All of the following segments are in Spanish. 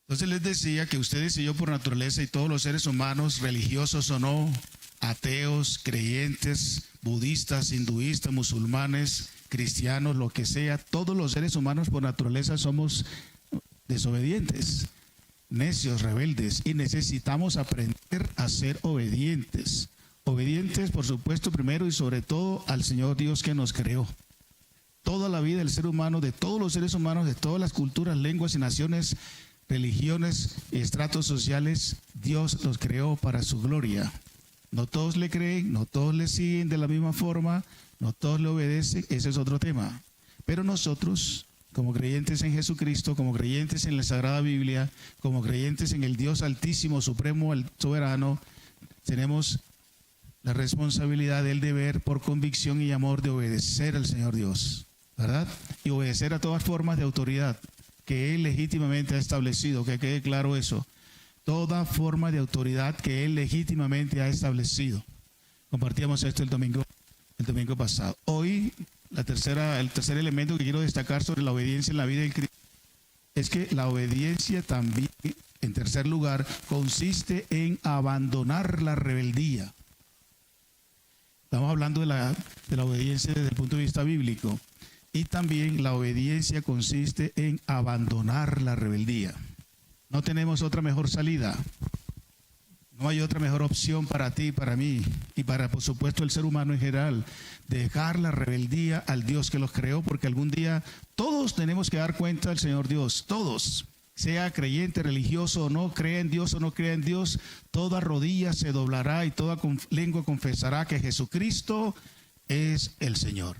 Entonces les decía que ustedes y yo por naturaleza y todos los seres humanos, religiosos o no, ateos, creyentes, budistas, hinduistas, musulmanes, cristianos, lo que sea, todos los seres humanos por naturaleza somos desobedientes, necios, rebeldes, y necesitamos aprender a ser obedientes. Obedientes, por supuesto, primero y sobre todo al Señor Dios que nos creó. Toda la vida del ser humano, de todos los seres humanos, de todas las culturas, lenguas y naciones, religiones y estratos sociales, Dios los creó para su gloria. No todos le creen, no todos le siguen de la misma forma, no todos le obedecen, ese es otro tema. Pero nosotros, como creyentes en Jesucristo, como creyentes en la Sagrada Biblia, como creyentes en el Dios Altísimo, Supremo, el Soberano, tenemos la responsabilidad, el deber, por convicción y amor, de obedecer al Señor Dios, ¿verdad? Y obedecer a todas formas de autoridad que Él legítimamente ha establecido, que quede claro eso. Toda forma de autoridad que Él legítimamente ha establecido. Compartíamos esto el domingo pasado. Hoy, el tercer elemento que quiero destacar sobre la obediencia en la vida del cristiano es que la obediencia también, en tercer lugar, consiste en abandonar la rebeldía. Estamos hablando de la obediencia desde el punto de vista bíblico. Y también la obediencia consiste en abandonar la rebeldía. No tenemos otra mejor salida. No hay otra mejor opción para ti, para mí y para, por supuesto, el ser humano en general. Dejar la rebeldía al Dios que los creó, porque algún día todos tenemos que dar cuenta al Señor Dios. Todos, sea creyente, religioso o no, crea en Dios o no crea en Dios, toda rodilla se doblará y toda lengua confesará que Jesucristo es el Señor.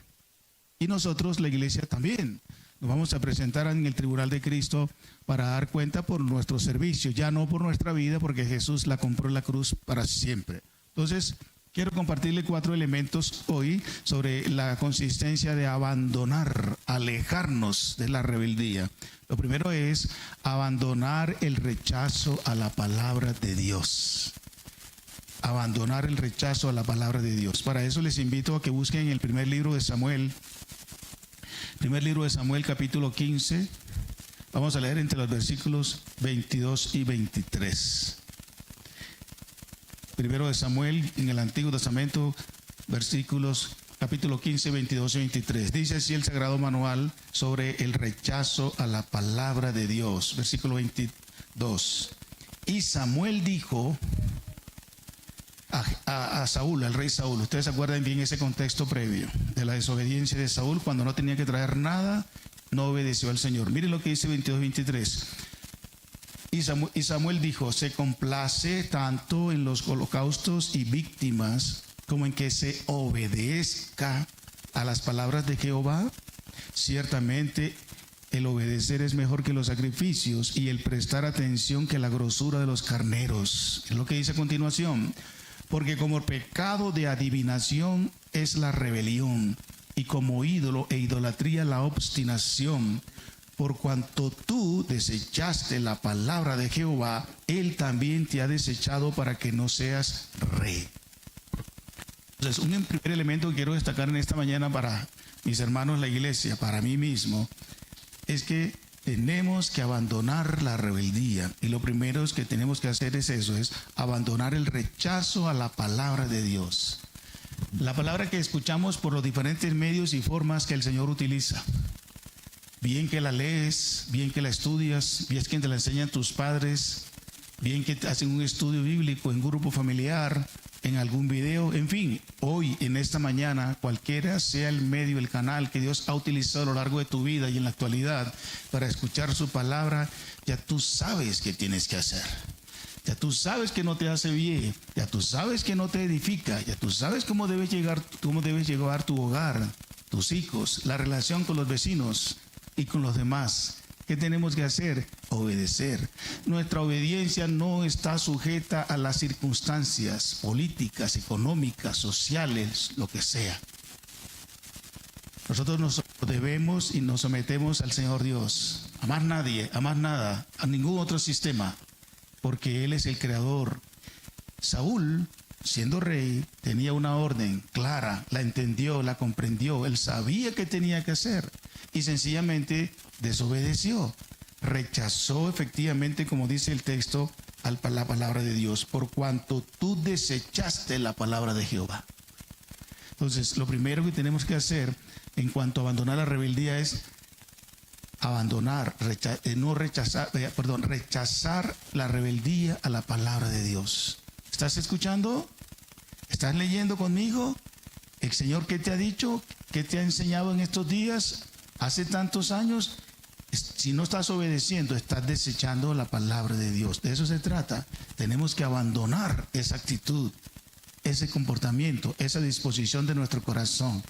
Y nosotros, la iglesia, también nos vamos a presentar en el tribunal de Cristo para dar cuenta por nuestro servicio, ya no por nuestra vida, porque Jesús la compró en la cruz para siempre. Entonces, quiero compartirle 4 elementos hoy sobre la consistencia de abandonar, alejarnos de la rebeldía. Lo primero es abandonar el rechazo a la palabra de Dios. Abandonar el rechazo a la palabra de Dios. Para eso les invito a que busquen el primer libro de Samuel. Primer libro de Samuel, capítulo 15. Vamos a leer entre los versículos 22 y 23. Primero de Samuel, en el Antiguo Testamento, versículos, capítulo 15, 22 y 23. Dice así el Sagrado Manual sobre el rechazo a la palabra de Dios. Versículo 22. Y Samuel dijo a Saúl, al rey Saúl. Ustedes se acuerdan bien ese contexto previo de la desobediencia de Saúl, cuando no tenía que traer nada, no obedeció al Señor. Miren lo que dice 22-23. Y Samuel dijo: se complace tanto en los holocaustos y víctimas como en que se obedezca a las palabras de Jehová. Ciertamente el obedecer es mejor que los sacrificios, y el prestar atención que la grosura de los carneros. Es lo que dice a continuación. Porque como pecado de adivinación es la rebelión, y como ídolo e idolatría la obstinación. Por cuanto tú desechaste la palabra de Jehová, Él también te ha desechado para que no seas rey. Entonces, un primer elemento que quiero destacar en esta mañana para mis hermanos la iglesia, para mí mismo, es que tenemos que abandonar la rebeldía. Y lo primero que tenemos que hacer es eso, es abandonar el rechazo a la palabra de Dios. La palabra que escuchamos por los diferentes medios y formas que el Señor utiliza. Bien que la lees, bien que la estudias, bien que te la enseñan tus padres, bien que hacen un estudio bíblico en grupo familiar, en algún video, en fin, hoy, en esta mañana, cualquiera sea el medio, el canal que Dios ha utilizado a lo largo de tu vida y en la actualidad para escuchar su palabra, ya tú sabes qué tienes que hacer. Ya tú sabes que no te hace bien, ya tú sabes que no te edifica, ya tú sabes cómo debes llevar tu hogar, tus hijos, la relación con los vecinos y con los demás. ¿Qué tenemos que hacer? Obedecer. Nuestra obediencia no está sujeta a las circunstancias políticas, económicas, sociales, lo que sea. Nosotros nos debemos y nos sometemos al Señor Dios. A más nadie, a más nada, a ningún otro sistema, porque Él es el creador. Saúl, siendo rey, tenía una orden clara, la entendió, la comprendió, él sabía qué tenía que hacer y sencillamente desobedeció. rechazó efectivamente, como dice el texto, la palabra de Dios, por cuanto tú desechaste la palabra de Jehová. Entonces, lo primero que tenemos que hacer en cuanto a abandonar la rebeldía es rechazar la rebeldía a la palabra de Dios. ¿Estás escuchando? ¿Estás leyendo conmigo? ¿El Señor qué te ha dicho? ¿Qué te ha enseñado en estos días? Hace tantos años. Si no estás obedeciendo, estás desechando la palabra de Dios. De eso se trata. Tenemos que abandonar esa actitud, ese comportamiento, esa disposición de nuestro corazón.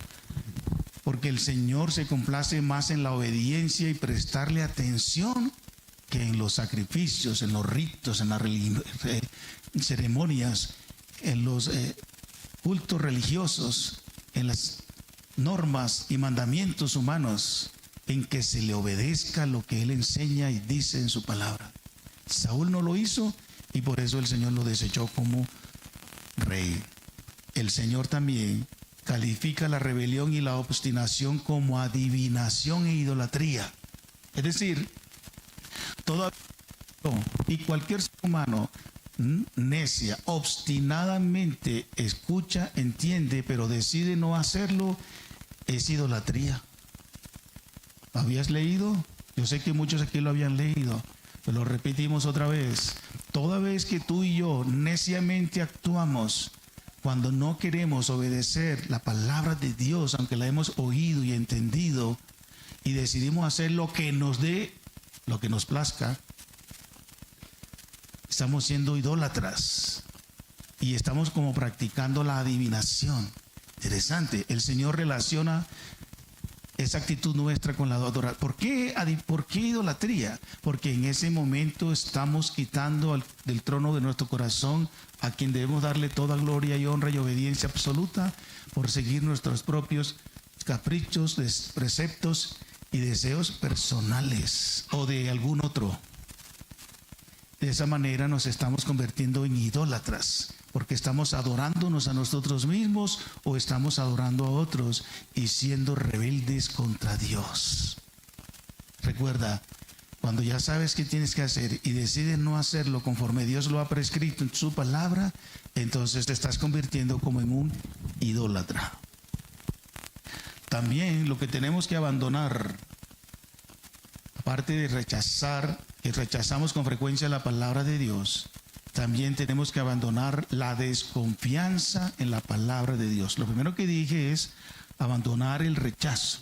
Porque el Señor se complace más en la obediencia y prestarle atención que en los sacrificios, en los ritos, en las ceremonias, en los cultos religiosos, en las normas y mandamientos humanos, en que se le obedezca lo que Él enseña y dice en su palabra. Saúl no lo hizo y por eso el Señor lo desechó como rey. El Señor también califica la rebelión y la obstinación como adivinación e idolatría. Es decir, todo y cualquier ser humano necia, obstinadamente escucha, entiende, pero decide no hacerlo, es idolatría. ¿Lo habías leído? Yo sé que muchos aquí lo habían leído, pero lo repetimos otra vez. Toda vez que tú y yo neciamente actuamos cuando no queremos obedecer la palabra de Dios, aunque la hemos oído y entendido, y decidimos hacer lo que nos dé, lo que nos plazca, estamos siendo idólatras y estamos como practicando la adivinación. Interesante, el Señor relaciona esa actitud nuestra con la adoración. ¿Por qué idolatría? Porque en ese momento estamos quitando del trono de nuestro corazón a quien debemos darle toda gloria y honra y obediencia absoluta por seguir nuestros propios caprichos, preceptos y deseos personales o de algún otro. De esa manera nos estamos convirtiendo en idólatras, porque estamos adorándonos a nosotros mismos o estamos adorando a otros y siendo rebeldes contra Dios. Recuerda, cuando ya sabes qué tienes que hacer y decides no hacerlo conforme Dios lo ha prescrito en su palabra, entonces te estás convirtiendo como en un idólatra. También lo que tenemos que abandonar, aparte de rechazar, que rechazamos con frecuencia la palabra de Dios, también tenemos que abandonar la desconfianza en la palabra de Dios. Lo primero que dije es abandonar el rechazo.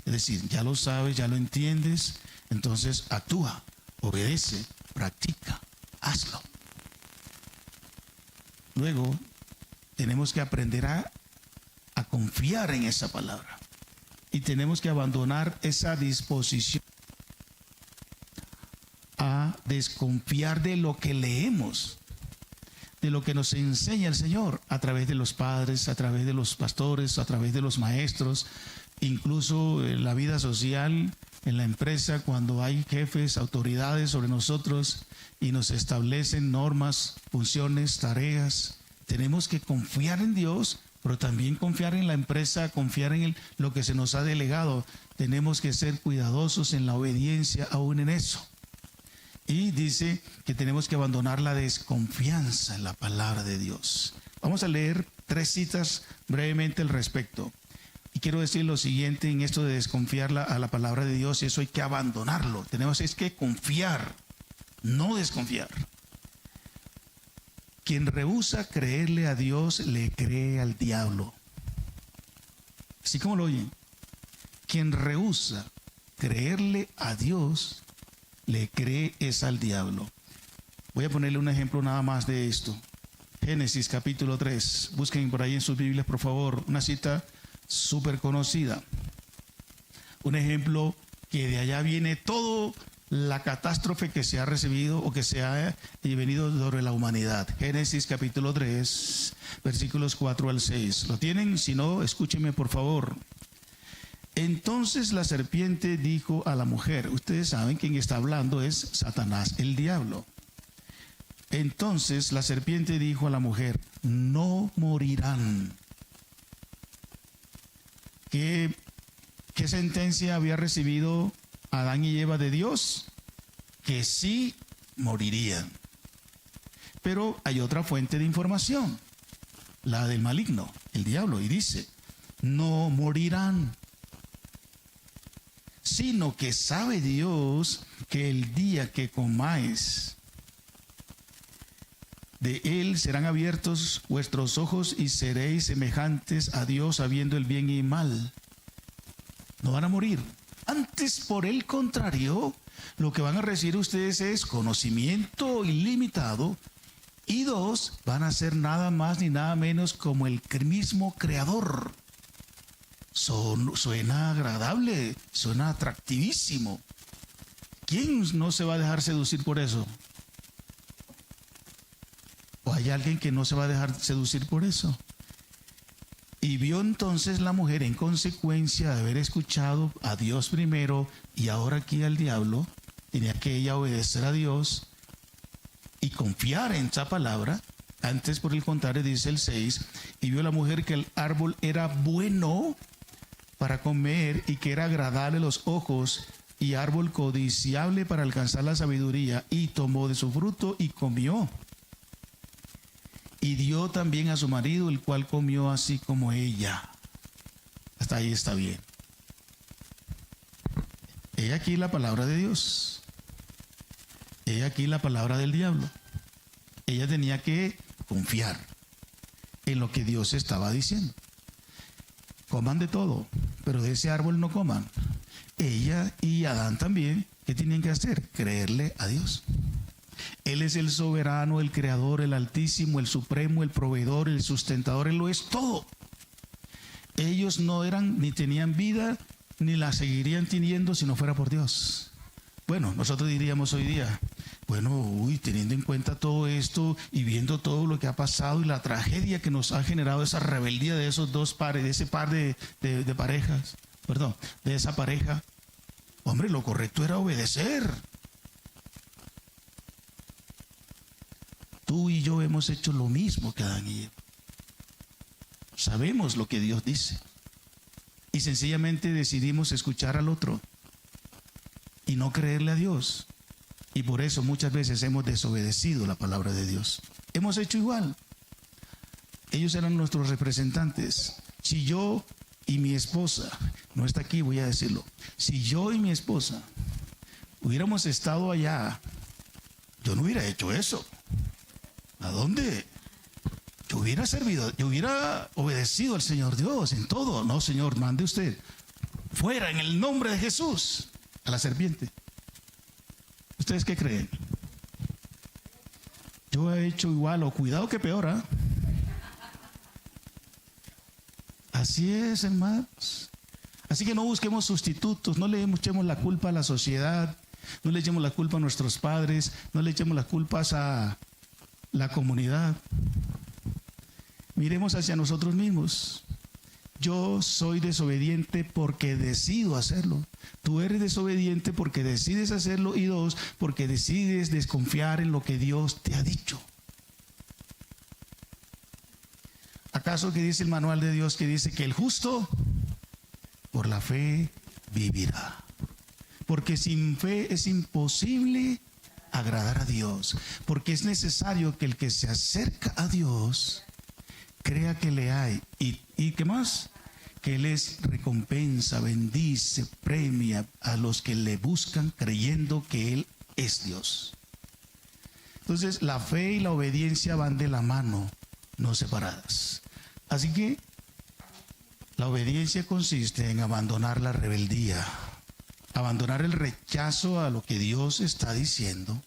Es decir, ya lo sabes, ya lo entiendes, entonces actúa, obedece, practica, hazlo. Luego, tenemos que aprender a confiar en esa palabra. Y tenemos que abandonar esa disposición a desconfiar de lo que leemos, de lo que nos enseña el Señor a través de los padres, a través de los pastores, a través de los maestros, incluso en la vida social, en la empresa, cuando hay jefes, autoridades sobre nosotros y nos establecen normas, funciones, tareas. Tenemos que confiar en Dios, pero también confiar en la empresa, confiar en lo que se nos ha delegado. Tenemos que ser cuidadosos en la obediencia aún en eso. Y dice que tenemos que abandonar la desconfianza en la palabra de Dios. Vamos a leer 3 citas brevemente al respecto. Y quiero decir lo siguiente en esto de desconfiar a la palabra de Dios, y eso hay que abandonarlo. Tenemos que confiar, no desconfiar. Quien rehúsa creerle a Dios, le cree al diablo. Así como lo oyen. Quien rehúsa creerle a Dios, le cree es al diablo. Voy a ponerle un ejemplo nada más de esto. Génesis capítulo 3. Busquen por ahí en sus Biblias, por favor, una cita súper conocida. Un ejemplo que de allá viene toda la catástrofe que se ha recibido o que se ha venido sobre la humanidad. Génesis capítulo 3, versículos 4 al 6. ¿Lo tienen? Si no, escúchenme por favor. Entonces la serpiente dijo a la mujer, ustedes saben quién está hablando es Satanás, el diablo. Entonces la serpiente dijo a la mujer, no morirán. ¿Qué sentencia había recibido Adán y Eva de Dios? que sí morirían. Pero hay otra fuente de información, la del maligno, el diablo, y dice, no morirán, sino que sabe Dios que el día que comáis de él serán abiertos vuestros ojos y seréis semejantes a Dios, sabiendo el bien y mal. No van a morir. Antes, por el contrario, lo que van a recibir ustedes es conocimiento ilimitado. Y dos, van a ser nada más ni nada menos como el mismo Creador. Suena agradable, suena atractivísimo. ¿Quién no se va a dejar seducir por eso? ¿O hay alguien que no se va a dejar seducir por eso? Y vio entonces la mujer, en consecuencia de haber escuchado a Dios primero y ahora aquí al diablo, tenía que ella obedecer a Dios y confiar en esa palabra. Antes, por el contrario, dice el 6, y vio la mujer que el árbol era bueno para comer y que era agradable a los ojos y árbol codiciable para alcanzar la sabiduría, y tomó de su fruto y comió. Y dio también a su marido, el cual comió así como ella. Hasta ahí está bien. He aquí la palabra de Dios. He aquí la palabra del diablo. Ella tenía que confiar en lo que Dios estaba diciendo. Coman de todo, pero de ese árbol no coman. Ella y Adán también, ¿qué tenían que hacer? Creerle a Dios. Él es el soberano, el creador, el altísimo, el supremo, el proveedor, el sustentador. Él lo es todo. Ellos no eran ni tenían vida, ni la seguirían teniendo si no fuera por Dios. Bueno, nosotros diríamos hoy día, bueno, teniendo en cuenta todo esto y viendo todo lo que ha pasado y la tragedia que nos ha generado esa rebeldía de esos dos pares, de ese par de parejas, perdón, de esa pareja, hombre, lo correcto era obedecer. Tú y yo hemos hecho lo mismo que Adán y Eva. Sabemos lo que Dios dice y sencillamente decidimos escuchar al otro y no creerle a Dios. Y por eso muchas veces hemos desobedecido la palabra de Dios. Hemos hecho igual. Ellos eran nuestros representantes. Si yo y mi esposa, no está aquí, voy a decirlo, si yo y mi esposa hubiéramos estado allá, yo no hubiera hecho eso. ¿A dónde? Yo hubiera servido, yo hubiera obedecido al Señor Dios en todo. No, Señor, mande usted fuera en el nombre de Jesús a la serpiente. ¿Ustedes qué creen? Yo he hecho igual, o cuidado que peor, ¿eh? Así es, hermanos. Así que no busquemos sustitutos, no le echemos la culpa a la sociedad, no le echemos la culpa a nuestros padres, no le echemos las culpas a la comunidad. Miremos hacia nosotros mismos. Yo soy desobediente porque decido hacerlo. Tú eres desobediente porque decides hacerlo. Y dos, porque decides desconfiar en lo que Dios te ha dicho. ¿Acaso que dice el manual de Dios que dice que el justo por la fe vivirá? Porque sin fe es imposible agradar a Dios, porque es necesario que el que se acerca a Dios crea que le hay y ¿qué más? Que Él es recompensa, bendice, premia a los que le buscan creyendo que Él es Dios. Entonces la fe y la obediencia van de la mano, no separadas. Así que la obediencia consiste en abandonar la rebeldía, abandonar el rechazo a lo que Dios está diciendo.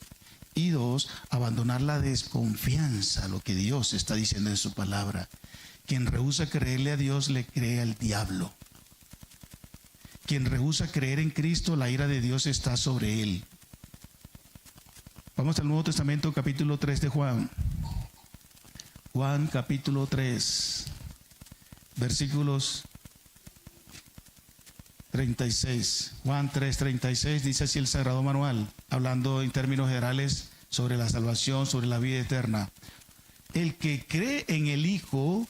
Y dos, abandonar la desconfianza a lo que Dios está diciendo en su palabra. Quien rehúsa creerle a Dios le cree al diablo. Quien rehúsa creer en Cristo, la ira de Dios está sobre él. Vamos al Nuevo Testamento, capítulo 3 de Juan. Juan, capítulo 3, versículos 36. Juan 3, 36 dice así el Sagrado Manual, hablando en términos generales sobre la salvación, sobre la vida eterna. El que cree en el Hijo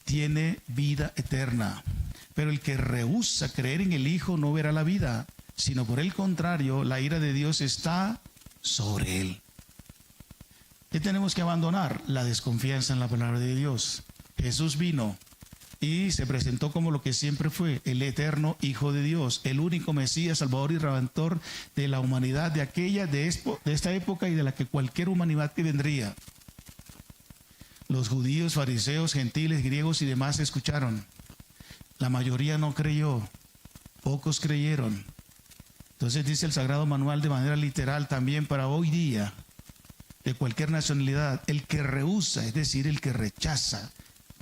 tiene vida eterna, pero el que rehúsa creer en el Hijo no verá la vida, sino por el contrario, la ira de Dios está sobre él. ¿Qué tenemos que abandonar? La desconfianza en la palabra de Dios. Jesús vino y se presentó como lo que siempre fue, el eterno Hijo de Dios, el único Mesías, Salvador y Redentor de la humanidad, de esta época y de la que cualquier humanidad que vendría. Los judíos, fariseos, gentiles, griegos y demás escucharon. La mayoría no creyó, pocos creyeron. Entonces dice el Sagrado Manual de manera literal también para hoy día, de cualquier nacionalidad, el que rehúsa, es decir, el que rechaza,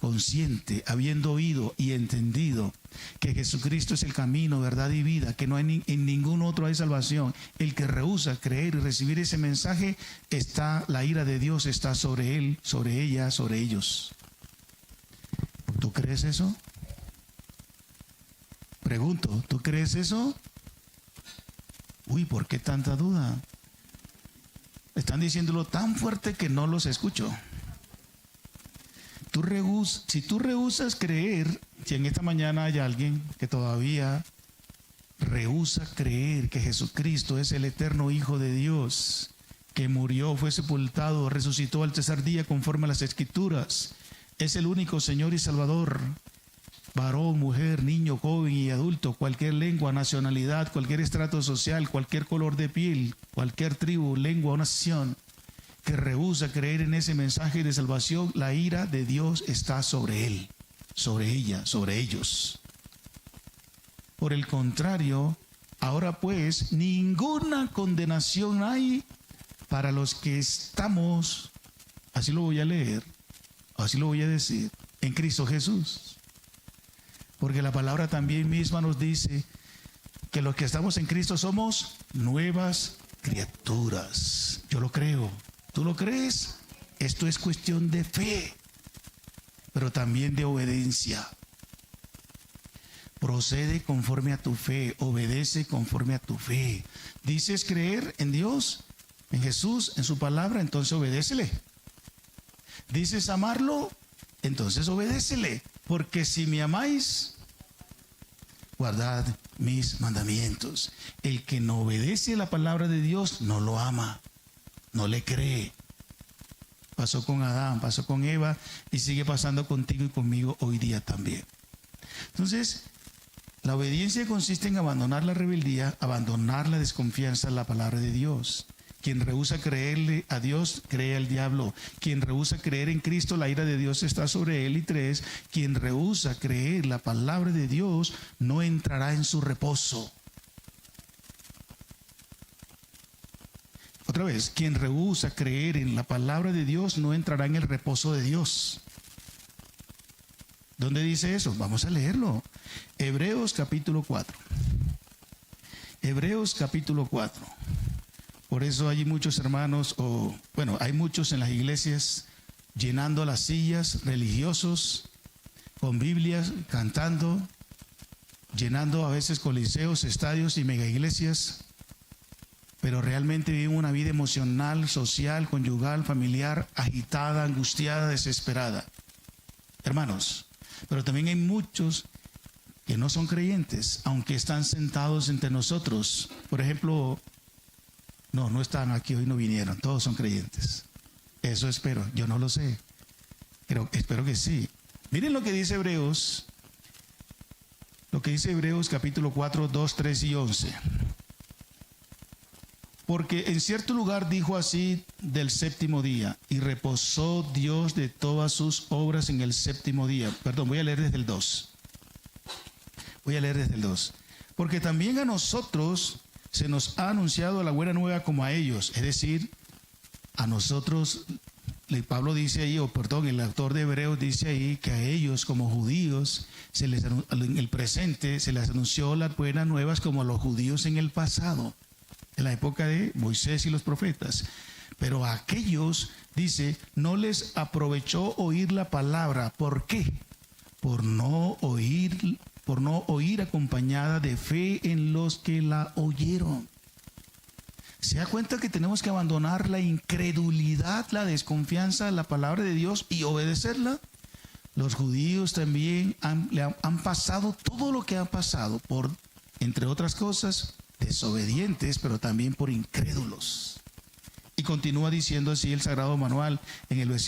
consciente, habiendo oído y entendido que Jesucristo es el camino, verdad y vida, que no hay en ningún otro hay salvación, el que rehúsa creer y recibir ese mensaje, la ira de Dios está sobre él, sobre ella, sobre ellos. ¿Tú crees eso? Pregunto, ¿tú crees eso? Uy, ¿por qué tanta duda? Están diciéndolo tan fuerte que no los escucho. Si tú rehusas creer, si en esta mañana hay alguien que todavía rehúsa creer que Jesucristo es el eterno Hijo de Dios, que murió, fue sepultado, resucitó al tercer día conforme a las Escrituras, es el único Señor y Salvador, varón, mujer, niño, joven y adulto, cualquier lengua, nacionalidad, cualquier estrato social, cualquier color de piel, cualquier tribu, lengua o nación, que rehúsa creer en ese mensaje de salvación, la ira de Dios está sobre él, sobre ella, sobre ellos. Por el contrario, ahora pues, ninguna condenación hay para los que estamos, así lo voy a leer, así lo voy a decir, en Cristo Jesús. Porque la palabra también misma nos dice que los que estamos en Cristo somos nuevas criaturas. Yo lo creo. ¿Tú lo crees? Esto es cuestión de fe, pero también de obediencia. Procede conforme a tu fe, obedece conforme a tu fe. Dices creer en Dios, en Jesús, en su palabra, entonces obedécele. Dices amarlo, entonces obedécele. Porque si me amáis, guardad mis mandamientos. El que no obedece la palabra de Dios no lo ama, no le cree. Pasó con Adán, pasó con Eva y sigue pasando contigo y conmigo hoy día también. Entonces, la obediencia consiste en abandonar la rebeldía, abandonar la desconfianza en la palabra de Dios. Quien rehúsa creerle a Dios, cree al diablo. Quien rehúsa creer en Cristo, la ira de Dios está sobre él. Y 3, quien rehúsa creer la palabra de Dios, no entrará en su reposo. Otra vez, quien rehúsa creer en la palabra de Dios, no entrará en el reposo de Dios. ¿Dónde dice eso? Vamos a leerlo. Hebreos capítulo 4. Hebreos capítulo 4. Por eso hay muchos hermanos, hay muchos en las iglesias llenando las sillas, religiosos, con Biblias, cantando, llenando a veces coliseos, estadios y mega iglesias, pero realmente viven una vida emocional, social, conyugal, familiar, agitada, angustiada, desesperada. Hermanos, pero también hay muchos que no son creyentes, aunque están sentados entre nosotros. Por ejemplo, no están aquí, hoy no vinieron, todos son creyentes. Eso espero, yo no lo sé, pero espero que sí. Miren lo que dice Hebreos, capítulo 4, 2, 3 y 11. Porque en cierto lugar dijo así del séptimo día, y reposó Dios de todas sus obras en el séptimo día. Perdón, voy a leer desde el 2. Porque también a nosotros se nos ha anunciado la buena nueva como a ellos, es decir, a nosotros, Pablo dice ahí, el autor de Hebreos dice ahí que a ellos como judíos, en el presente se les anunció las buenas nuevas como a los judíos en el pasado, en la época de Moisés y los profetas. Pero a aquellos, dice, no les aprovechó oír la palabra. ¿Por qué? Por no oír acompañada de fe en los que la oyeron. ¿Se da cuenta que tenemos que abandonar la incredulidad, la desconfianza en la palabra de Dios y obedecerla? Los judíos también han pasado todo lo que han pasado por, entre otras cosas, desobedientes, pero también por incrédulos. Y continúa diciendo así el Sagrado Manual en los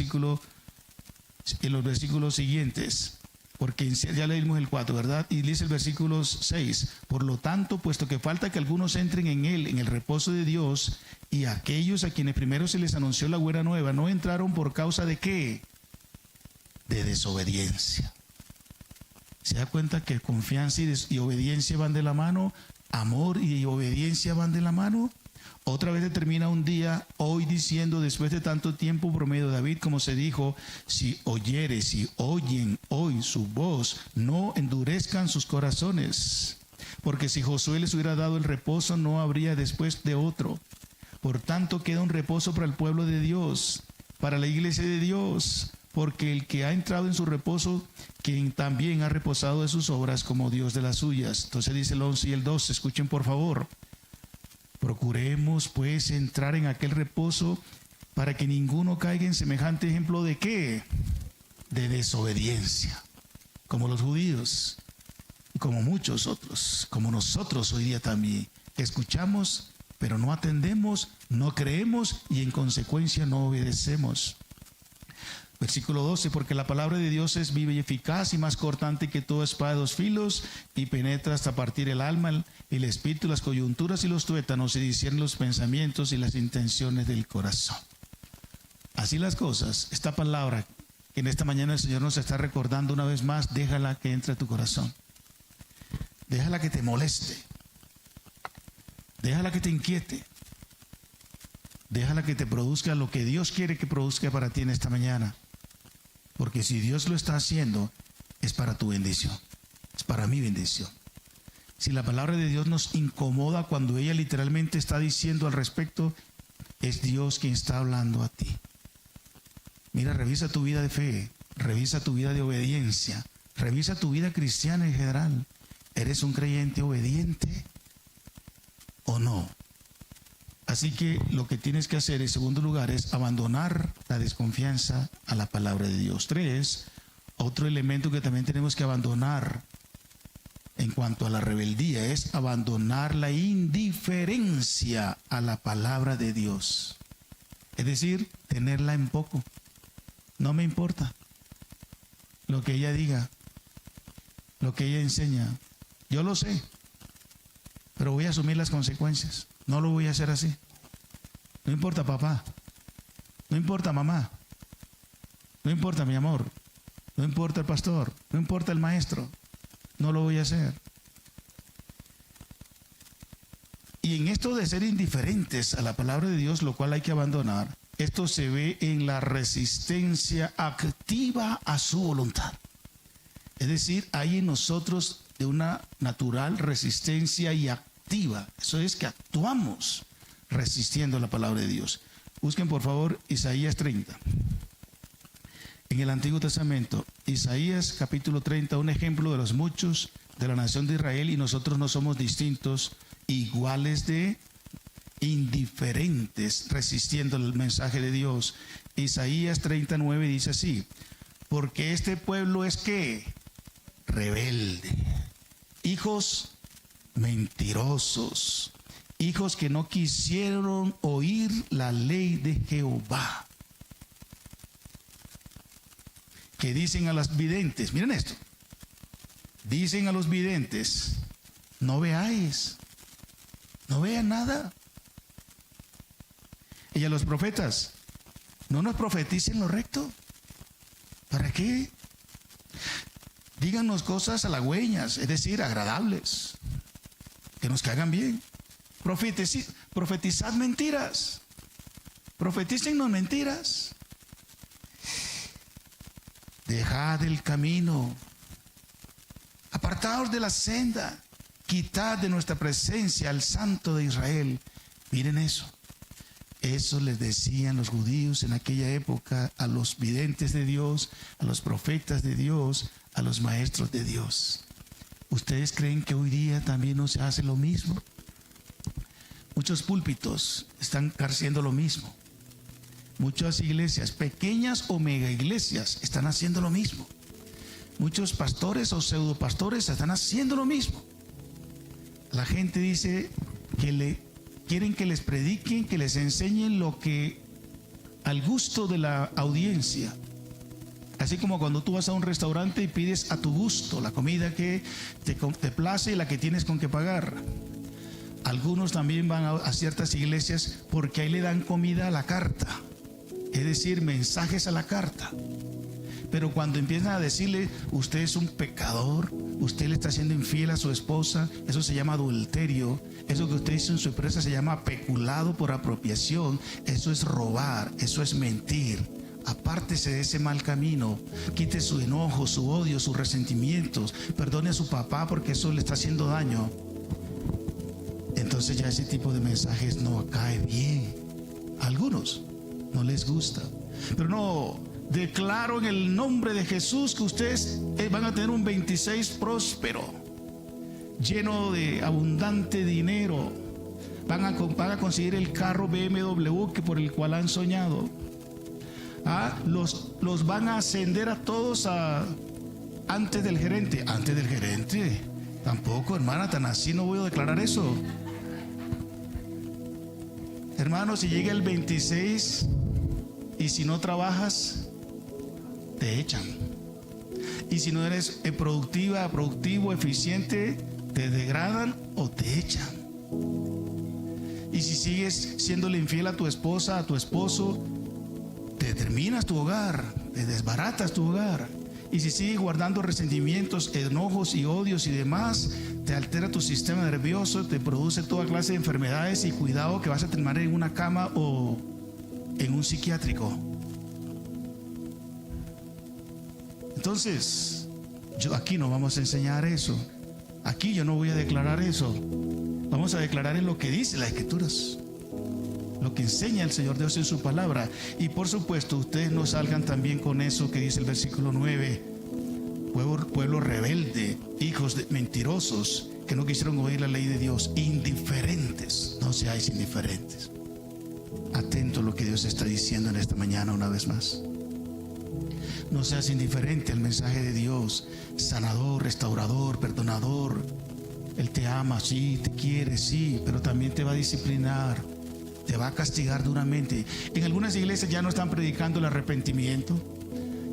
versículos siguientes, porque ya leímos el 4, ¿verdad? Y dice el versículo 6, por lo tanto, puesto que falta que algunos entren en él, en el reposo de Dios, y aquellos a quienes primero se les anunció la buena nueva, no entraron por causa de ¿qué? De desobediencia. ¿Se da cuenta que confianza y obediencia van de la mano? Amor y obediencia van de la mano. Otra vez termina un día hoy diciendo, después de tanto tiempo por medio de David, como se dijo, si oyen hoy su voz, no endurezcan sus corazones, porque si Josué les hubiera dado el reposo, no habría después de otro. Por tanto, queda un reposo para el pueblo de Dios, para la iglesia de Dios, porque el que ha entrado en su reposo, quien también ha reposado de sus obras como Dios de las suyas. Entonces dice el 11 y el 12, escuchen por favor. Procuremos pues entrar en aquel reposo para que ninguno caiga en semejante ejemplo de ¿qué? De desobediencia, como los judíos, y como muchos otros, como nosotros hoy día también, que escuchamos, pero no atendemos, no creemos y en consecuencia no obedecemos. Versículo 12, porque la palabra de Dios es viva y eficaz y más cortante que toda espada de dos filos y penetra hasta partir el alma, el espíritu, las coyunturas y los tuétanos y discierne los pensamientos y las intenciones del corazón. Así las cosas, esta palabra que en esta mañana el Señor nos está recordando una vez más, déjala que entre a tu corazón. Déjala que te moleste. Déjala que te inquiete. Déjala que te produzca lo que Dios quiere que produzca para ti en esta mañana. Porque si Dios lo está haciendo, es para tu bendición, es para mi bendición. Si la palabra de Dios nos incomoda cuando ella literalmente está diciendo al respecto, es Dios quien está hablando a ti. Mira, revisa tu vida de fe, revisa tu vida de obediencia, revisa tu vida cristiana en general. ¿Eres un creyente obediente o no? Así que lo que tienes que hacer en segundo lugar es abandonar la desconfianza a la palabra de Dios. 3, otro elemento que también tenemos que abandonar en cuanto a la rebeldía es abandonar la indiferencia a la palabra de Dios. Es decir, tenerla en poco. No me importa lo que ella diga, lo que ella enseña. Yo lo sé, pero voy a asumir las consecuencias. No lo voy a hacer así. No importa papá, no importa mamá, no importa mi amor, no importa el pastor, no importa el maestro, no lo voy a hacer. Y en esto de ser indiferentes a la palabra de Dios, lo cual hay que abandonar, esto se ve en la resistencia activa a su voluntad. Es decir, hay en nosotros de una natural resistencia y activa. Eso es que actuamos resistiendo la palabra de Dios. Busquen por favor Isaías 30. En el Antiguo Testamento, Isaías capítulo 30, un ejemplo de los muchos de la nación de Israel, y nosotros no somos distintos, iguales de indiferentes, resistiendo el mensaje de Dios. Isaías 39 dice así: porque este pueblo es ¿qué? Rebelde, hijos mentirosos, hijos que no quisieron oír la ley de Jehová, que dicen a los videntes, miren esto, dicen a los videntes, no veáis, no vean nada. Y a los profetas, no nos profeticen lo recto. ¿Para qué? Díganos cosas halagüeñas, es decir, agradables, que nos caigan bien. Profetizad mentiras. Profetícennos mentiras. Dejad el camino, apartaos de la senda, quitad de nuestra presencia al Santo de Israel. Miren eso. Eso les decían los judíos en aquella época a los videntes de Dios, a los profetas de Dios, a los maestros de Dios. ¿Ustedes creen que hoy día también no se hace lo mismo? Muchos púlpitos están haciendo lo mismo. Muchas iglesias, pequeñas o mega iglesias, están haciendo lo mismo. Muchos pastores o pseudopastores están haciendo lo mismo. La gente dice, quieren que les prediquen, que les enseñen lo que al gusto de la audiencia. Así como cuando tú vas a un restaurante y pides a tu gusto la comida que te place y la que tienes con que pagar. Algunos también van a ciertas iglesias porque ahí le dan comida a la carta, es decir, mensajes a la carta. Pero cuando empiezan a decirle, usted es un pecador, usted le está siendo infiel a su esposa, eso se llama adulterio, eso que usted hizo en su empresa se llama peculado por apropiación, eso es robar, eso es mentir. Apártese de ese mal camino, quite su enojo, su odio, sus resentimientos, perdone a su papá porque eso le está haciendo daño. Entonces ya ese tipo de mensajes no cae bien. A algunos no les gusta, pero no, declaro en el nombre de Jesús que ustedes van a tener un 26 próspero, lleno de abundante dinero. Van a conseguir el carro BMW por el cual han soñado. Los van a ascender a todos antes del gerente. Antes del gerente, tampoco, hermana, tan así no voy a declarar eso. Hermano, si llega el 26 y si no trabajas, te echan. Y si no eres productivo, eficiente, te degradan o te echan. Y si sigues siéndole infiel a tu esposa, a tu esposo, te terminas tu hogar, te desbaratas tu hogar. Y si sigues guardando resentimientos, enojos y odios y demás, te altera tu sistema nervioso, te produce toda clase de enfermedades y cuidado que vas a terminar en una cama o en un psiquiátrico. Entonces, aquí no vamos a enseñar eso. Aquí yo no voy a declarar eso. Vamos a declarar en lo que dice las Escrituras, lo que enseña el Señor Dios en su palabra. Y por supuesto, ustedes no salgan también con eso que dice el versículo 9. Pueblo rebelde, hijos de mentirosos, que no quisieron oír la ley de Dios, indiferentes. No seáis indiferentes. Atento a lo que Dios está diciendo en esta mañana una vez más. No seas indiferente al mensaje de Dios, sanador, restaurador, perdonador. Él te ama, sí, te quiere, sí, pero también te va a disciplinar, te va a castigar duramente. En algunas iglesias ya no están predicando el arrepentimiento,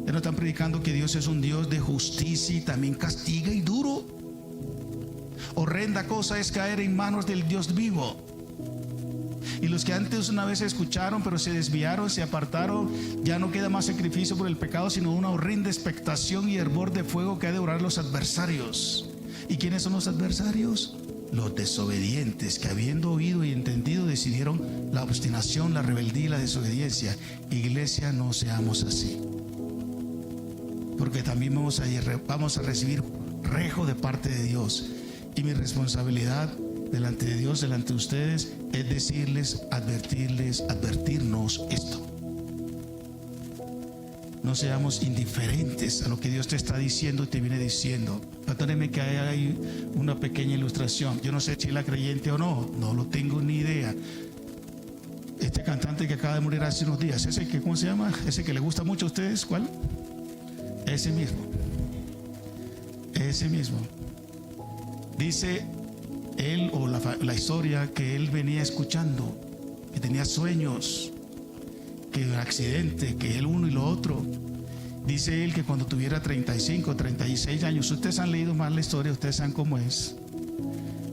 ya no están predicando que Dios es un Dios de justicia y también castiga y duro. Horrenda cosa es caer en manos del Dios vivo. Y los que antes una vez escucharon pero se desviaron, se apartaron, ya no queda más sacrificio por el pecado, sino una horrenda expectación y hervor de fuego que ha de devorar los adversarios. ¿Y quiénes son los adversarios? Los desobedientes, que habiendo oído y entendido decidieron la obstinación, la rebeldía y la desobediencia. Iglesia, no seamos así, porque también vamos a recibir rejo de parte de Dios. Y mi responsabilidad delante de Dios, delante de ustedes, es decirles, advertirnos esto. No seamos indiferentes a lo que Dios te está diciendo y te viene diciendo. Perdóneme que hay una pequeña ilustración. Yo no sé si es la creyente o no, no lo tengo ni idea. Este cantante que acaba de morir hace unos días, ese que, ¿cómo se llama? Ese que le gusta mucho a ustedes, ¿cuál? Ese mismo. Dice él, o la historia, que él venía escuchando, que tenía sueños, que un accidente, que él uno y lo otro. Dice él que cuando tuviera 35, 36 años, ustedes han leído más la historia, ustedes saben cómo es,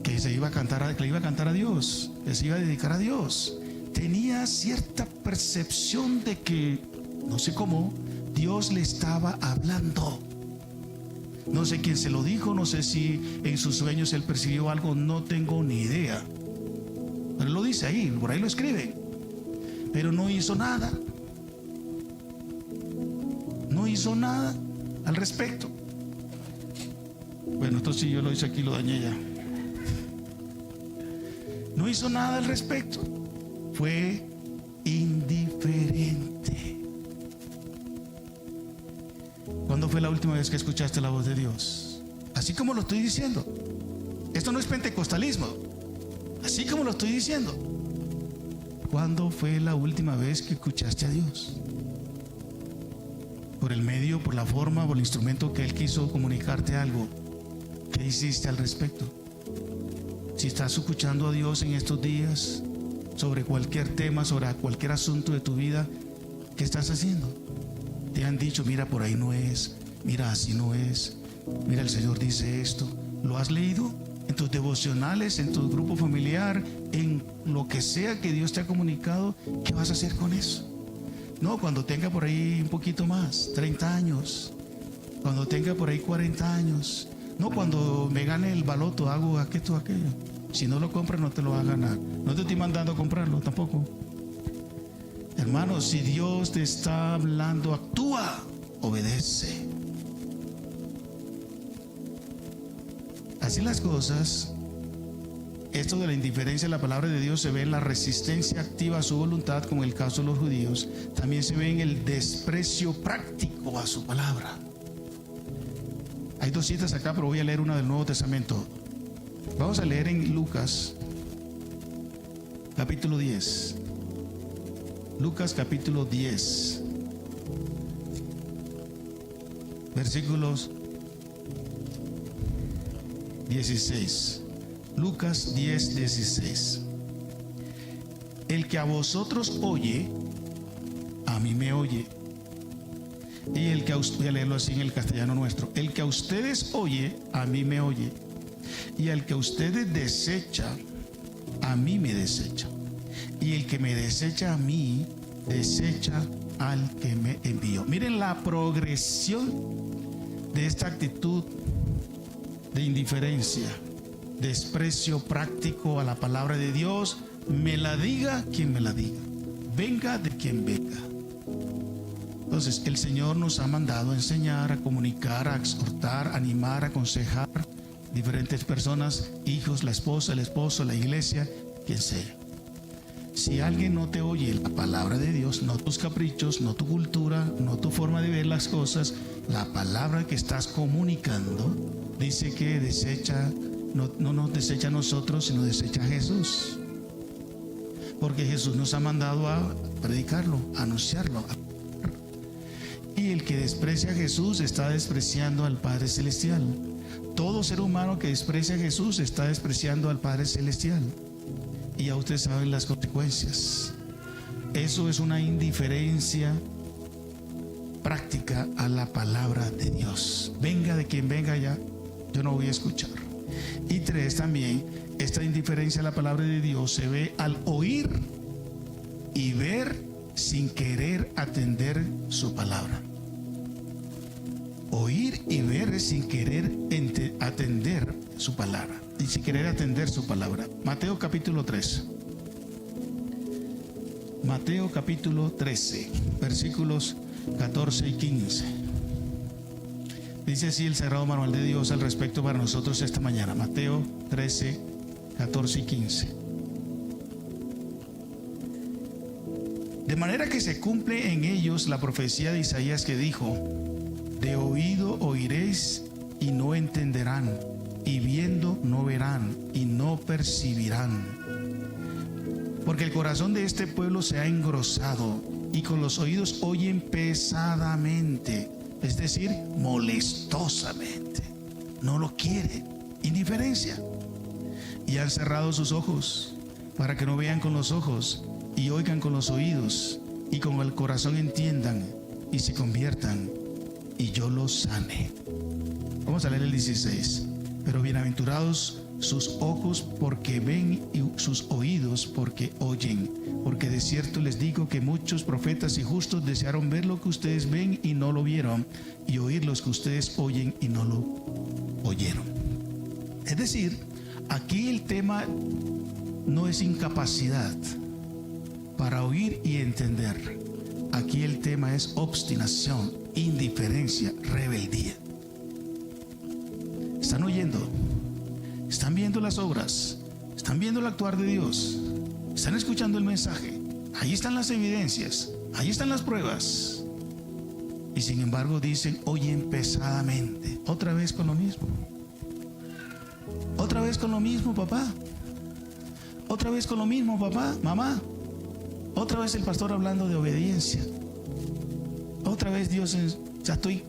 que le iba a cantar a Dios, que se iba a dedicar a Dios. Tenía cierta percepción de que, no sé cómo, Dios le estaba hablando. No sé quién se lo dijo, no sé si en sus sueños él percibió algo, no tengo ni idea. Pero él lo dice ahí, por ahí lo escribe. Pero no hizo nada. No hizo nada al respecto. Bueno, entonces si yo lo hice aquí, lo dañé ya. No hizo nada al respecto. Fue indiferente. ¿Cuándo fue la última vez que escuchaste la voz de Dios? Así como lo estoy diciendo. Esto no es pentecostalismo. Así como lo estoy diciendo. ¿Cuándo fue la última vez que escuchaste a Dios? Por el medio, por la forma, por el instrumento que Él quiso comunicarte algo. ¿Qué hiciste al respecto? Si estás escuchando a Dios en estos días sobre cualquier tema, sobre cualquier asunto de tu vida, ¿qué estás haciendo? Te han dicho, mira, por ahí no es, mira, así no es, mira, el Señor dice esto. ¿Lo has leído? En tus devocionales, en tu grupo familiar, en lo que sea que Dios te ha comunicado, ¿qué vas a hacer con eso? No, cuando tenga por ahí un poquito más, 30 años, cuando tenga por ahí 40 años, no, cuando me gane el baloto hago aquello, aquello. Si no lo compras no te lo vas a ganar. No te estoy mandando a comprarlo tampoco. Hermano, si Dios te está hablando, actúa, obedece. Así las cosas, esto de la indiferencia a la palabra de Dios se ve en la resistencia activa a su voluntad, como en el caso de los judíos. También se ve en el desprecio práctico a su palabra. Hay dos citas acá, pero voy a leer una del Nuevo Testamento. Vamos a leer en Lucas, capítulo 10. Lucas, capítulo 10. Versículos 16. Lucas 10, 16. El que a vosotros oye, a mí me oye. Y el que voy a leerlo así en el castellano nuestro. El que a ustedes oye, a mí me oye. Y el que a ustedes desecha, a mí me desecha. Y el que me desecha a mí, desecha al que me envió. Miren la progresión de esta actitud de indiferencia, desprecio práctico a la palabra de Dios. Me la diga quien me la diga, venga de quien venga. Entonces el Señor nos ha mandado a enseñar, a comunicar, a exhortar, a animar, a aconsejar diferentes personas, hijos, la esposa, el esposo, la iglesia, quien sea. Si alguien no te oye la palabra de Dios, no tus caprichos, no tu cultura, no tu forma de ver las cosas, la palabra que estás comunicando, dice que desecha, no nos desecha a nosotros, sino desecha a Jesús. Porque Jesús nos ha mandado a predicarlo, a anunciarlo. Y el que desprecia a Jesús está despreciando al Padre Celestial. Todo ser humano que desprecia a Jesús está despreciando al Padre Celestial. Y ya ustedes saben las consecuencias. Eso es una indiferencia práctica a la palabra de Dios. Venga de quien venga ya, yo no voy a escuchar. Y 3, también, esta indiferencia a la palabra de Dios se ve al oír y ver sin querer atender su palabra. Oír y ver sin querer atender su palabra. Y sin querer atender su palabra. Mateo capítulo 3. Mateo capítulo 13, versículos 14 y 15. Dice así el Sagrado Manual de Dios al respecto para nosotros esta mañana. Mateo 13, 14 y 15. De manera que se cumple en ellos la profecía de Isaías que dijo: de oído oiréis y no entenderán, y viendo no verán y no percibirán. Porque el corazón de este pueblo se ha engrosado y con los oídos oyen pesadamente, es decir, molestosamente. No lo quiere, indiferencia. Y han cerrado sus ojos para que no vean con los ojos y oigan con los oídos y con el corazón entiendan y se conviertan y yo los sane. Vamos a leer el 16. Pero bienaventurados sus ojos porque ven y sus oídos porque oyen. Porque de cierto les digo que muchos profetas y justos desearon ver lo que ustedes ven y no lo vieron, y oír lo que ustedes oyen y no lo oyeron. Es decir, aquí el tema no es incapacidad para oír y entender. Aquí el tema es obstinación, indiferencia, rebeldía. Están oyendo, están viendo las obras, están viendo el actuar de Dios, están escuchando el mensaje. Ahí están las evidencias, ahí están las pruebas. Y sin embargo dicen, oyen pesadamente. Otra vez con lo mismo. Otra vez con lo mismo, papá. Otra vez con lo mismo, papá, mamá. Otra vez el pastor hablando de obediencia. Otra vez Dios, ya estoy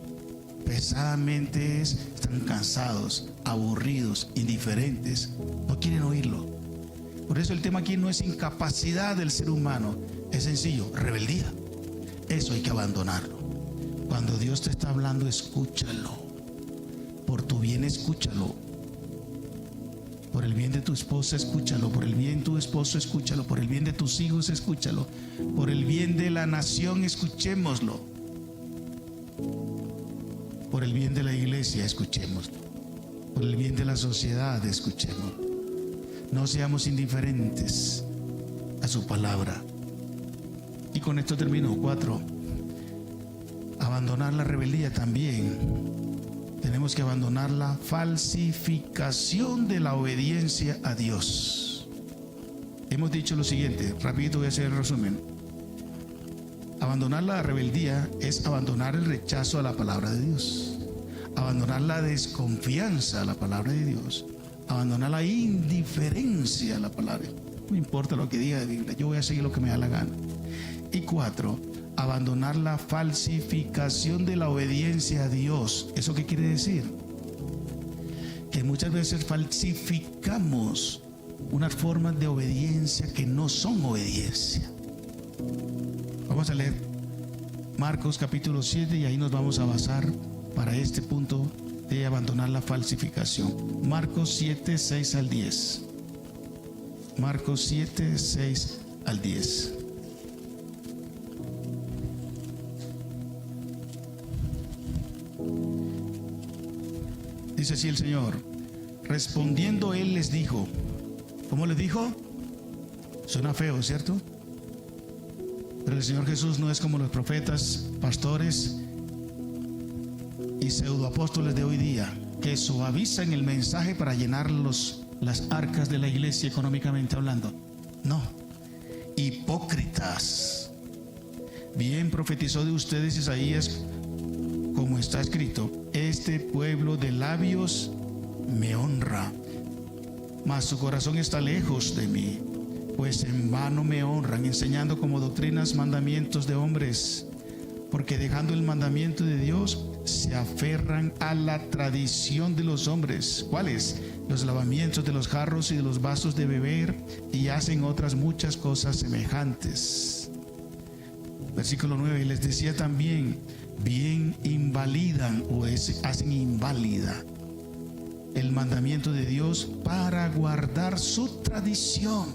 pesadamente están cansados, aburridos, indiferentes, no quieren oírlo. Por eso el tema aquí no es incapacidad del ser humano, es sencillo, rebeldía. Eso hay que abandonarlo. Cuando Dios te está hablando, escúchalo. Por tu bien, escúchalo. Por el bien de tu esposa, escúchalo. Por el bien de tu esposo, escúchalo. Por el bien de tus hijos, escúchalo. Por el bien de la nación, escuchémoslo. Por el bien de la iglesia, escuchémoslo. Por el bien de la sociedad, escuchémoslo. No seamos indiferentes a su palabra. Y con esto termino. 4. Abandonar la rebeldía también. Tenemos que abandonar la falsificación de la obediencia a Dios. Hemos dicho lo siguiente, rapidito voy a hacer el resumen. Abandonar la rebeldía es abandonar el rechazo a la palabra de Dios. Abandonar la desconfianza a la palabra de Dios. Abandonar la indiferencia a la palabra. No importa lo que diga la Biblia, yo voy a seguir lo que me da la gana. Y 4, abandonar la falsificación de la obediencia a Dios. ¿Eso qué quiere decir? Que muchas veces falsificamos unas formas de obediencia que no son obediencia. Vamos a leer Marcos capítulo 7 y ahí nos vamos a basar para este punto de abandonar la falsificación. Marcos 7, 6 al 10. Marcos 7, 6 al 10. Dice así el Señor: respondiendo él les dijo. ¿Cómo les dijo? Suena feo, ¿cierto? Pero el Señor Jesús no es como los profetas, pastores y pseudoapóstoles de hoy día, que suavizan el mensaje para llenar las arcas de la iglesia económicamente hablando. No, hipócritas. Bien profetizó de ustedes Isaías, como está escrito: este pueblo de labios me honra, mas su corazón está lejos de mí, pues en vano me honran, enseñando como doctrinas mandamientos de hombres, porque dejando el mandamiento de Dios se aferran a la tradición de los hombres. ¿Cuáles? Los lavamientos de los jarros y de los vasos de beber, y hacen otras muchas cosas semejantes. Versículo 9, y les decía también: bien invalidan o hacen inválida el mandamiento de Dios para guardar su tradición.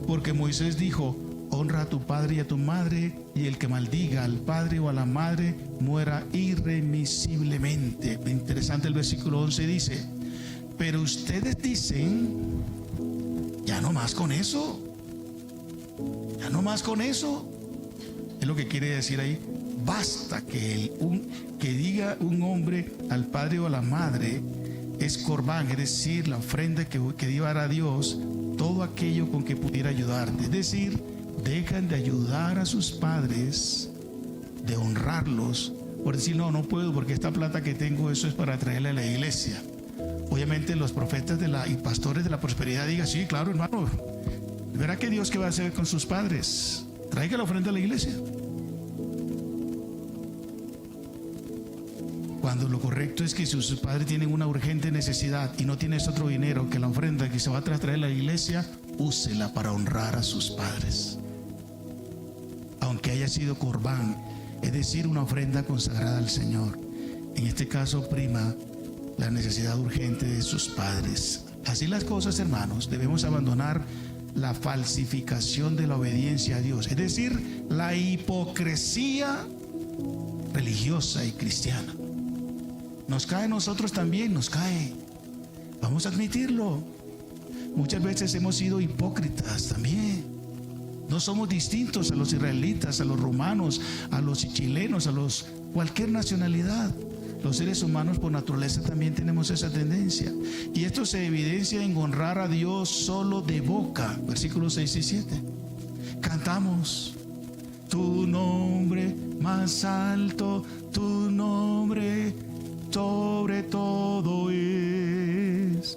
Porque Moisés dijo: honra a tu padre y a tu madre, y el que maldiga al padre o a la madre muera irremisiblemente. Interesante el versículo 11, dice: pero ustedes dicen, ya no más con eso, ya no más con eso. Es lo que quiere decir ahí. Basta que diga un hombre al padre o a la madre, es corbán, es decir, la ofrenda que llevará a Dios, todo aquello con que pudiera ayudarte. Es decir, dejan de ayudar a sus padres, de honrarlos, por decir: no puedo porque esta plata que tengo, eso es para traerle a la iglesia. Obviamente los profetas y pastores de la prosperidad digan: sí, claro, hermano, verá que Dios qué va a hacer con sus padres, traiga la ofrenda a la iglesia. Cuando lo correcto es que si sus padres tienen una urgente necesidad y no tienes otro dinero que la ofrenda que se va a traer a la iglesia, úsela para honrar a sus padres, aunque haya sido corbán, es decir, una ofrenda consagrada al Señor. En este caso prima la necesidad urgente de sus padres. Así las cosas, hermanos, debemos abandonar la falsificación de la obediencia a Dios, es decir, la hipocresía religiosa y cristiana. Nos cae a nosotros también, nos cae. Vamos a admitirlo. Muchas veces hemos sido hipócritas también. No somos distintos a los israelitas, a los romanos, a los chilenos, a cualquier nacionalidad. Los seres humanos por naturaleza también tenemos esa tendencia. Y esto se evidencia en honrar a Dios solo de boca. Versículos 6 y 7. Cantamos: tu nombre más alto, tu nombre sobre todo es.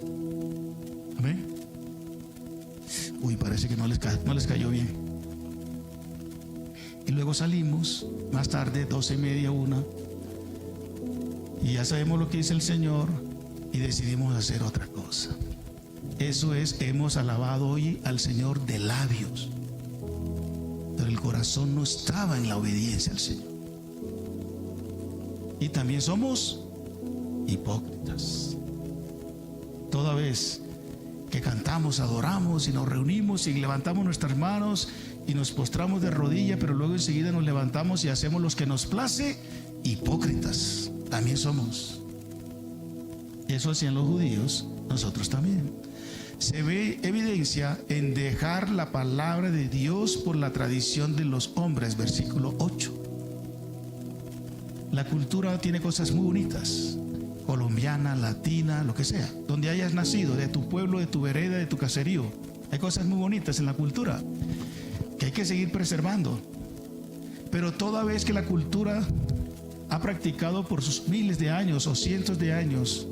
Amén. Uy, parece que no les cayó bien. Y luego salimos más tarde, 12:30, 1, Y ya sabemos lo que dice el Señor y decidimos hacer otra cosa. Eso es, hemos alabado hoy al Señor de labios, pero el corazón no estaba en la obediencia al Señor. Y también somos hipócritas. Toda vez que cantamos, adoramos y nos reunimos y levantamos nuestras manos y nos postramos de rodilla, pero luego enseguida nos levantamos y hacemos los que nos place, hipócritas también somos. Eso hacían los judíos, nosotros también. Se ve evidencia en dejar la palabra de Dios por la tradición de los hombres, versículo 8. La cultura tiene cosas muy bonitas, colombiana, latina, lo que sea, donde hayas nacido, de tu pueblo, de tu vereda, de tu caserío. Hay cosas muy bonitas en la cultura que hay que seguir preservando. Pero toda vez que la cultura ha practicado por sus miles de años o cientos de años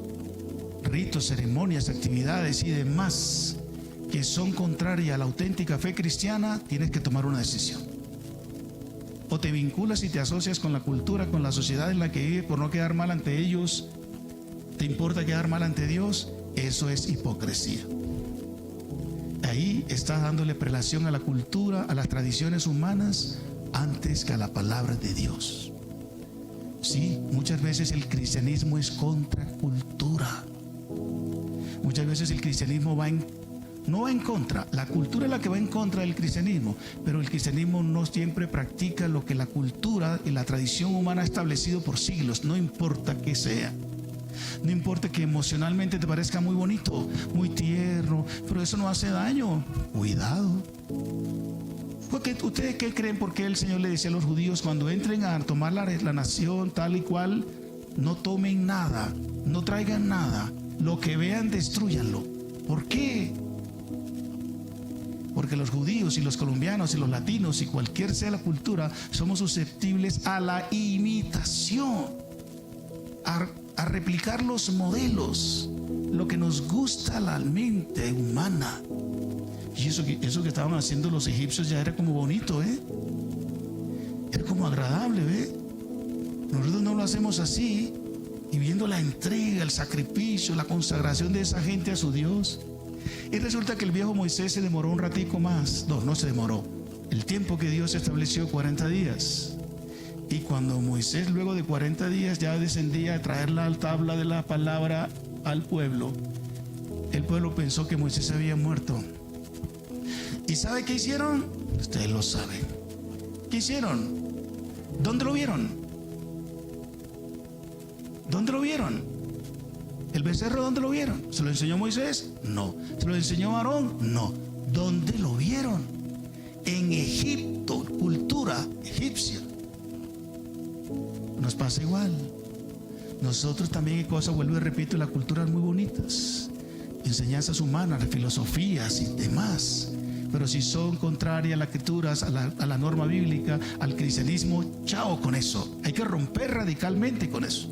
ritos, ceremonias, actividades y demás que son contrarias a la auténtica fe cristiana, tienes que tomar una decisión. O te vinculas y te asocias con la cultura, con la sociedad en la que vives por no quedar mal ante ellos. ¿Te importa quedar mal ante Dios? Eso es hipocresía. Ahí estás dándole prelación a la cultura, a las tradiciones humanas, antes que a la palabra de Dios. Sí, muchas veces el cristianismo es contracultura. Muchas veces el cristianismo no va en contra. La cultura es la que va en contra del cristianismo, pero el cristianismo no siempre practica lo que la cultura y la tradición humana ha establecido por siglos, no importa qué sea. No importa que emocionalmente te parezca muy bonito, muy tierno, pero eso no hace daño. Cuidado. Porque ¿ustedes qué creen? ¿Por qué el Señor le decía a los judíos cuando entren a tomar la nación tal y cual, no tomen nada, no traigan nada, lo que vean destrúyanlo? ¿Por qué? Porque los judíos y los colombianos y los latinos y cualquier sea la cultura somos susceptibles a la imitación, a replicar los modelos, lo que nos gusta a la mente humana. Y eso que estaban haciendo los egipcios ya era como bonito, era como agradable, Nosotros no lo hacemos así. Y viendo la entrega, el sacrificio, la consagración de esa gente a su Dios. Y resulta que el viejo Moisés se demoró un ratico más. No se demoró. El tiempo que Dios estableció, 40 días. Y cuando Moisés luego de 40 días ya descendía a traer la tabla de la palabra al pueblo, el pueblo pensó que Moisés había muerto. ¿Y sabe qué hicieron? Ustedes lo saben. ¿Qué hicieron? ¿Dónde lo vieron? ¿Dónde lo vieron? ¿El becerro dónde lo vieron? ¿Se lo enseñó Moisés? No. ¿Se lo enseñó Aarón? No. ¿Dónde lo vieron? En Egipto, cultura egipcia. Nos pasa igual. Nosotros también hay cosas, vuelvo y repito, las culturas muy bonitas, enseñanzas humanas, filosofías y demás. Pero si son contrarias a las escrituras, a la norma bíblica, al cristianismo, chao con eso. Hay que romper radicalmente con eso.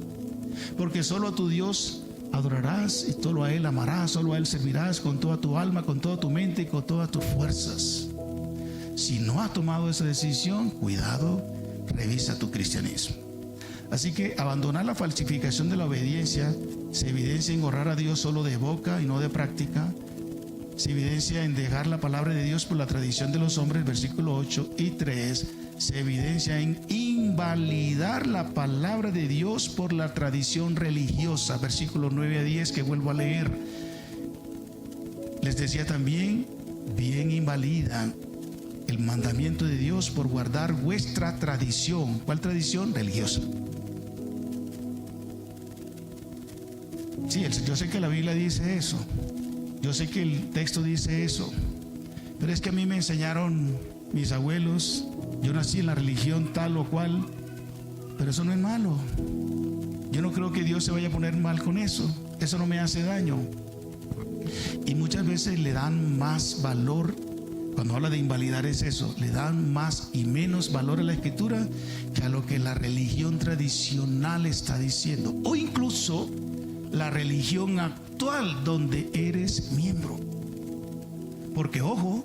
Porque solo a tu Dios adorarás y solo a Él amarás, solo a Él servirás con toda tu alma, con toda tu mente y con todas tus fuerzas. Si no has tomado esa decisión, cuidado, revisa tu cristianismo. Así que abandonar la falsificación de la obediencia se evidencia en honrar a Dios solo de boca y no de práctica. Se evidencia en dejar la palabra de Dios por la tradición de los hombres, versículo 8 y 3. Se evidencia en invalidar la palabra de Dios por la tradición religiosa, versículos 9 a 10, que vuelvo a leer. Les decía también, bien invalidan el mandamiento de Dios por guardar vuestra tradición. ¿Cuál tradición? Religiosa. Sí, yo sé que la Biblia dice eso. Yo sé que el texto dice eso. Pero es que a mí me enseñaron mis abuelos. Yo nací en la religión tal o cual. Pero eso no es malo. Yo no creo que Dios se vaya a poner mal con eso. Eso no me hace daño. Y muchas veces le dan más valor. Cuando habla de invalidar es eso. Le dan más y menos valor a la escritura que a lo que la religión tradicional está diciendo. O incluso la religión actual donde eres miembro. Porque ojo,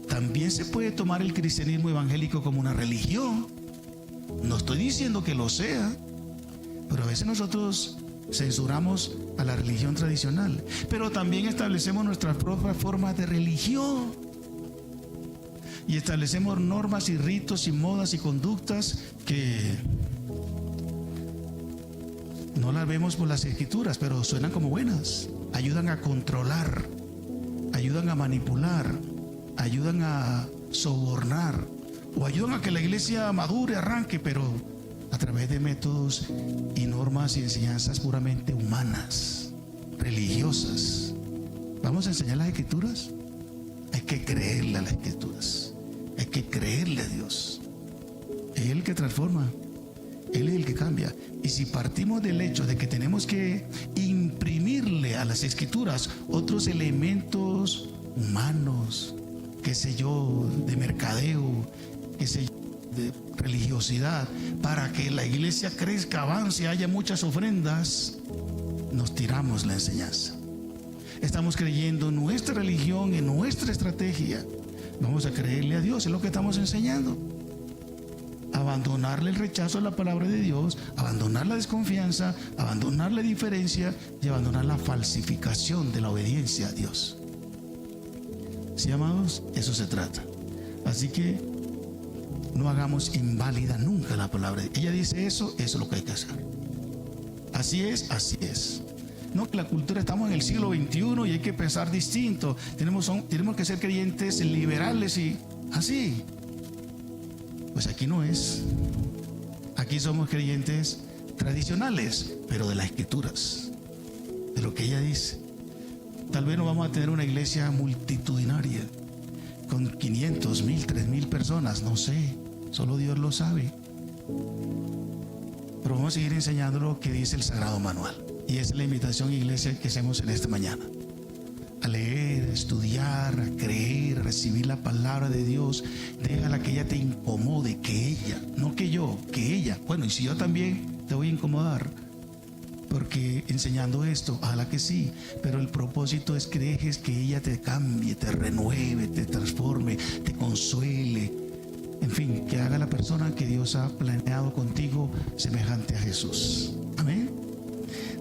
también se puede tomar el cristianismo evangélico como una religión. No estoy diciendo que lo sea, Pero a veces nosotros censuramos a la religión tradicional, pero también establecemos nuestras propias formas de religión y establecemos normas y ritos y modas y conductas que no las vemos por las escrituras, pero suenan como buenas. Ayudan a controlar, ayudan a manipular, ayudan a sobornar o ayudan a que la iglesia madure, arranque, pero a través de métodos y normas y enseñanzas puramente humanas, religiosas. ¿Vamos a enseñar las escrituras? Hay que creerle a las escrituras, hay que creerle a Dios. Es Él el que transforma, Él es el que cambia. Y si partimos del hecho de que tenemos que imprimirle a las escrituras otros elementos humanos, qué sé yo, de mercadeo, qué sé yo, de religiosidad, para que la iglesia crezca, avance, haya muchas ofrendas, nos tiramos la enseñanza. Estamos creyendo en nuestra religión, en nuestra estrategia. Vamos a creerle a Dios, es lo que estamos enseñando. Abandonarle el rechazo a la palabra de Dios, abandonar la desconfianza, abandonar la diferencia y abandonar la falsificación de la obediencia a Dios. ¿Sí, amados? Eso se trata. Así que no hagamos inválida nunca la palabra. Ella dice eso, eso es lo que hay que hacer. Así es, así es. No, que la cultura, estamos en el siglo XXI y hay que pensar distinto. Tenemos que ser creyentes liberales y así. Pues aquí no es. Aquí somos creyentes tradicionales, pero de las escrituras, de lo que ella dice. Tal vez no vamos a tener una iglesia multitudinaria con 500, 1000, 3000 personas, no sé, solo Dios lo sabe. Pero vamos a seguir enseñando lo que dice el Sagrado Manual. Y esa es la invitación, iglesia, que hacemos en esta mañana. A leer, a estudiar, a creer, a recibir la palabra de Dios. Déjala que ella te incomode, que ella, no que yo, que ella. Bueno, y si yo también te voy a incomodar, porque enseñando esto, ojalá que sí, pero el propósito es que dejes que ella te cambie, te renueve, te transforme, te consuele, en fin, que haga la persona que Dios ha planeado contigo semejante a Jesús. Amén.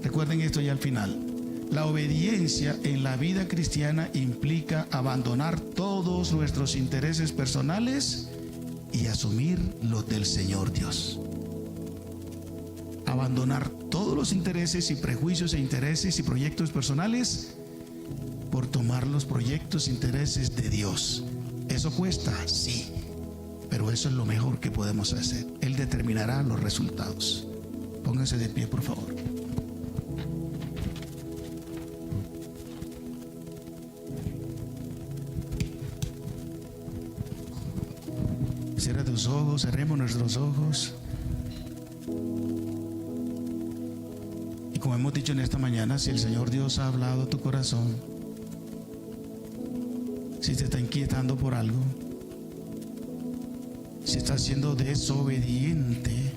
Recuerden esto ya al final. La obediencia en la vida cristiana implica abandonar todos nuestros intereses personales y asumir los del Señor Dios. Abandonar todos los intereses y prejuicios e intereses y proyectos personales por tomar los proyectos e intereses de Dios. ¿Eso cuesta? Sí, pero eso es lo mejor que podemos hacer. Él determinará los resultados. Pónganse de pie, por favor. Cierra tus ojos, cerremos nuestros ojos. Y como hemos dicho en esta mañana, si el Señor Dios ha hablado a tu corazón, si te está inquietando por algo, si estás siendo desobediente,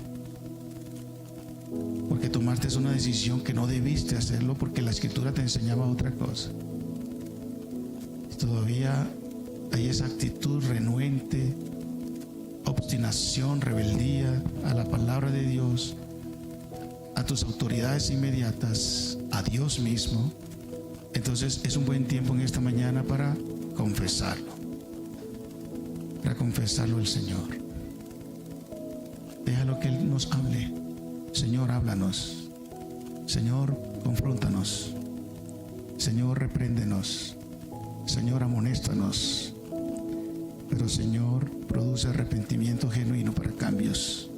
porque tomaste una decisión que no debiste hacerlo porque la Escritura te enseñaba otra cosa, todavía hay esa actitud renuente, obstinación, rebeldía a la palabra de Dios, a tus autoridades inmediatas, a Dios mismo, entonces es un buen tiempo en esta mañana para confesarlo al Señor. Déjalo que Él nos hable. Señor, háblanos. Señor, confróntanos. Señor, repréndenos. Señor, amonéstanos. Pero Señor, produce arrepentimiento genuino para cambios.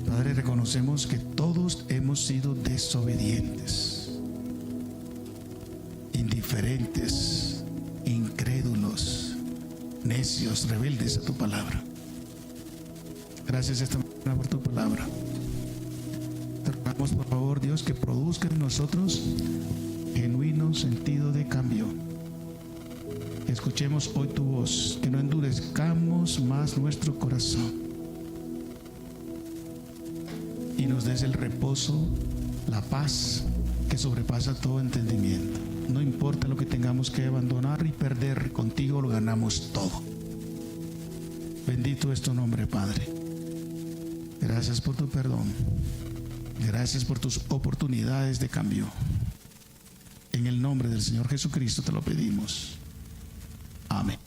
Padre, reconocemos que todos hemos sido desobedientes, indiferentes, incrédulos, necios, rebeldes a tu palabra. Gracias esta mañana por tu palabra. Te rogamos, por favor, Dios, que produzca en nosotros genuino sentido de cambio. Que escuchemos hoy tu voz, que no endurezcamos más nuestro corazón y nos des el reposo, la paz que sobrepasa todo entendimiento. No importa lo que tengamos que abandonar y perder, contigo lo ganamos todo. Bendito es tu nombre, Padre. Gracias por tu perdón. Gracias por tus oportunidades de cambio. En el nombre del Señor Jesucristo te lo pedimos. Amén.